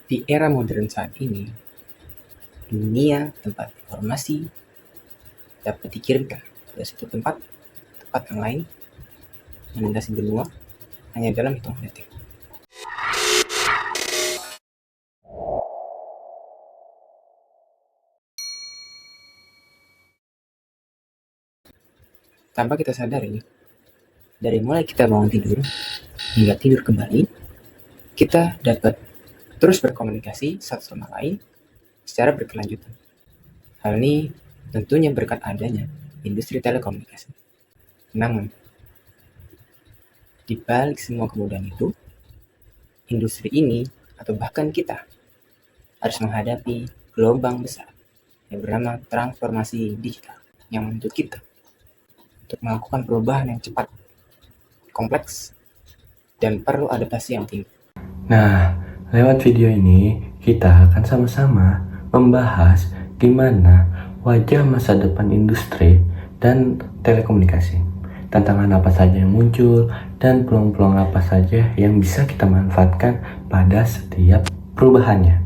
Di era modern saat ini, dunia tempat informasi dapat dikirimkan dari satu tempat ke tempat yang lain, melintasi benua hanya dalam hitungan detik. Tanpa kita sadari, dari mulai kita bangun tidur hingga tidur kembali, kita dapat terus berkomunikasi satu sama lain secara berkelanjutan. Hal ini tentunya berkat adanya industri telekomunikasi. Namun, di balik semua kemudahan itu, industri ini atau bahkan kita harus menghadapi gelombang besar yang bernama transformasi digital yang menuntut kita untuk melakukan perubahan yang cepat, kompleks, dan perlu adaptasi yang tinggi. Nah, lewat video ini kita akan sama-sama membahas gimana wajah masa depan industri dan telekomunikasi. Tantangan apa saja yang muncul dan peluang-peluang apa saja yang bisa kita manfaatkan pada setiap perubahannya.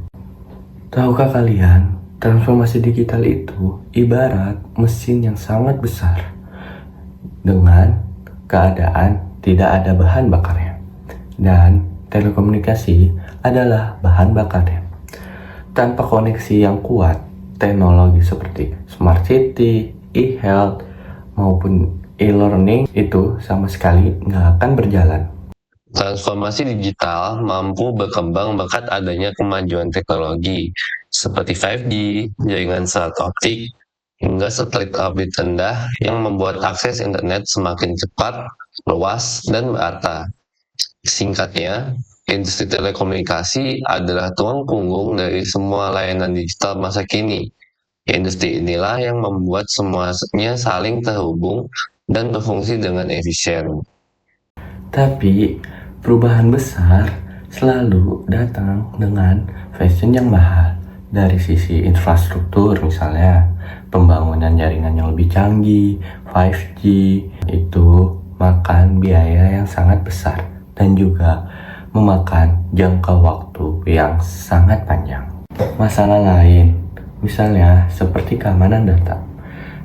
Tahukah kalian, transformasi digital itu ibarat mesin yang sangat besar dengan keadaan tidak ada bahan bakarnya, dan telekomunikasi adalah bahan bakarnya. Tanpa koneksi yang kuat, teknologi seperti smart city, e-health, maupun e-learning itu sama sekali nggak akan berjalan. Transformasi digital mampu berkembang berkat adanya kemajuan teknologi seperti 5G, jaringan serat optik, hingga satelit orbit rendah yang membuat akses internet semakin cepat, luas, dan merata. Singkatnya, industri telekomunikasi adalah tulang punggung dari semua layanan digital masa kini. Industri inilah yang membuat semuanya saling terhubung dan berfungsi dengan efisien. Tapi perubahan besar selalu datang dengan fashion yang mahal. Dari sisi infrastruktur misalnya, pembangunan jaringan yang lebih canggih, 5G, itu makan biaya yang sangat besar dan juga memakan jangka waktu yang sangat panjang. Masalah lain, misalnya seperti keamanan data.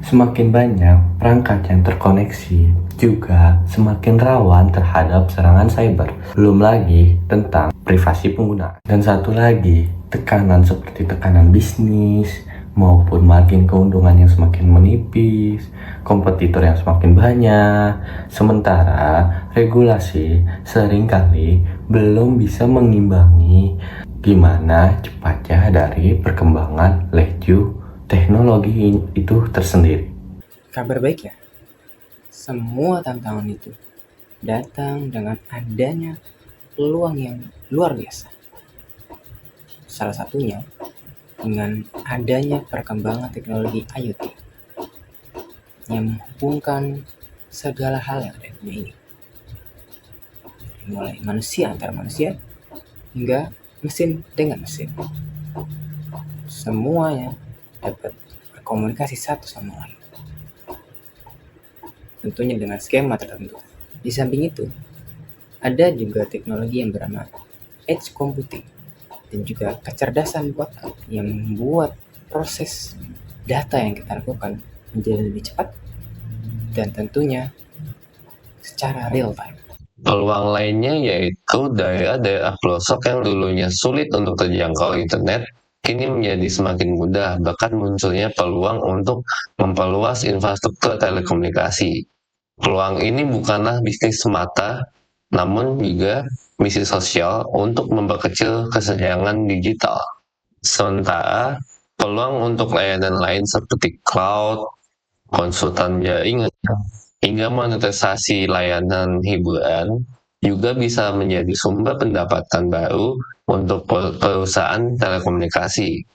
Semakin banyak perangkat yang terkoneksi, juga semakin rawan terhadap serangan cyber. Belum lagi tentang privasi pengguna. Dan satu lagi, tekanan seperti tekanan bisnis, maupun margin keuntungan yang semakin menipis, kompetitor yang semakin banyak. Sementara regulasi seringkali belum bisa mengimbangi gimana cepatnya dari perkembangan laju teknologi itu tersendiri. Kabar baik ya, semua tantangan itu datang dengan adanya peluang yang luar biasa. Salah satunya dengan adanya perkembangan teknologi IoT yang menghubungkan segala hal yang ada di dunia ini. Mulai manusia antar manusia hingga mesin dengan mesin. Semuanya dapat berkomunikasi satu sama lain. Tentunya dengan skema tertentu. Di samping itu, ada juga teknologi yang bernama edge computing dan juga kecerdasan buatan yang membuat proses data yang kita lakukan menjadi lebih cepat dan tentunya secara real time. Peluang lainnya yaitu daerah-daerah pelosok yang dulunya sulit untuk terjangkau internet, kini menjadi semakin mudah, bahkan munculnya peluang untuk memperluas infrastruktur telekomunikasi. Peluang ini bukanlah bisnis semata, namun juga misi sosial untuk memperkecil kesenjangan digital. Sementara, peluang untuk layanan lain seperti cloud, konsultan jaringan, hingga monetisasi layanan hiburan juga bisa menjadi sumber pendapatan baru untuk perusahaan telekomunikasi.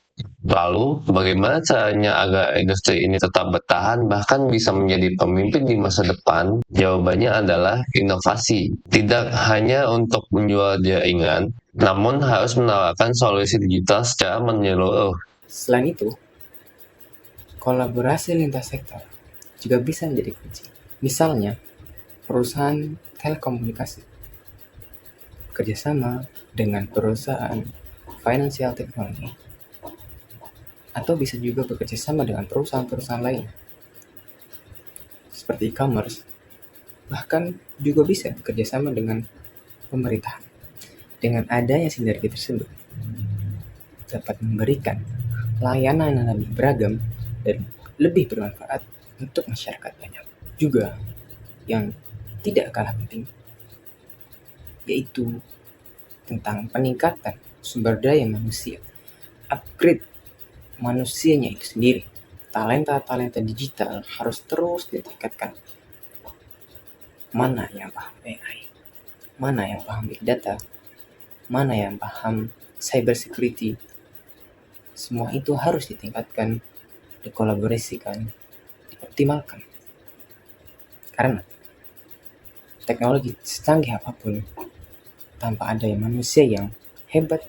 Lalu, bagaimana caranya agar industri ini tetap bertahan bahkan bisa menjadi pemimpin di masa depan? Jawabannya adalah inovasi. Tidak hanya untuk menjual jaringan, namun harus menawarkan solusi digital secara menyeluruh. Selain itu, kolaborasi lintas sektor juga bisa menjadi kunci. Misalnya, perusahaan telekomunikasi bekerjasama dengan perusahaan financial technology, atau bisa juga bekerja sama dengan perusahaan-perusahaan lain seperti e-commerce, bahkan juga bisa bekerja sama dengan pemerintahan. Dengan adanya sinergi tersebut, dapat memberikan layanan yang lebih beragam dan lebih bermanfaat untuk masyarakat banyak. Juga yang tidak kalah penting, yaitu tentang peningkatan sumber daya manusia, upgrade manusianya itu sendiri. Talenta-talenta digital harus terus ditingkatkan. Mana yang paham AI, mana yang paham big data, mana yang paham cyber security, semua itu harus ditingkatkan, dikolaborasikan, dioptimalkan. Karena teknologi secanggih apapun, tanpa ada manusia yang hebat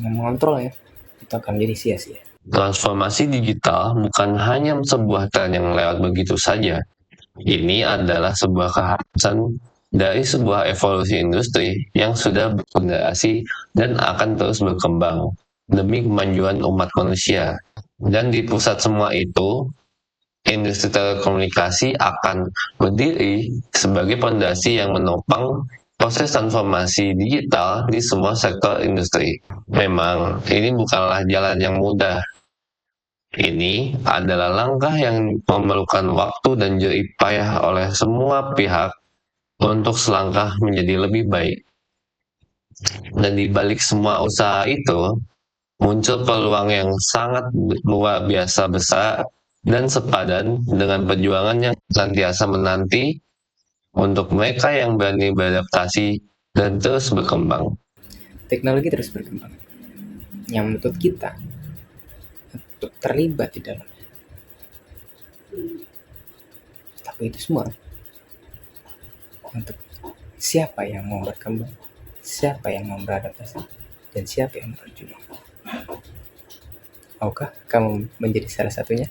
yang mengontrolnya, itu akan menjadi sia-sia. Transformasi digital bukan hanya sebuah tren yang lewat begitu saja. Ini adalah sebuah keharusan dari sebuah evolusi industri yang sudah berfondasi dan akan terus berkembang demi kemajuan umat manusia. Dan di pusat semua itu, industri telekomunikasi akan berdiri sebagai fondasi yang menopang proses transformasi digital di semua sektor industri. Memang, ini bukanlah jalan yang mudah. Ini adalah langkah yang memerlukan waktu dan jerih payah oleh semua pihak untuk selangkah menjadi lebih baik. Dan di balik semua usaha itu, muncul peluang yang sangat luar biasa besar dan sepadan dengan perjuangan yang senantiasa menanti untuk mereka yang berani beradaptasi dan terus berkembang. Teknologi terus berkembang, yang menuntut kita untuk terlibat di dalamnya. Tapi itu semua untuk siapa yang mau berkembang, siapa yang mau beradaptasi, dan siapa yang berjuang. Maukah kamu menjadi salah satunya?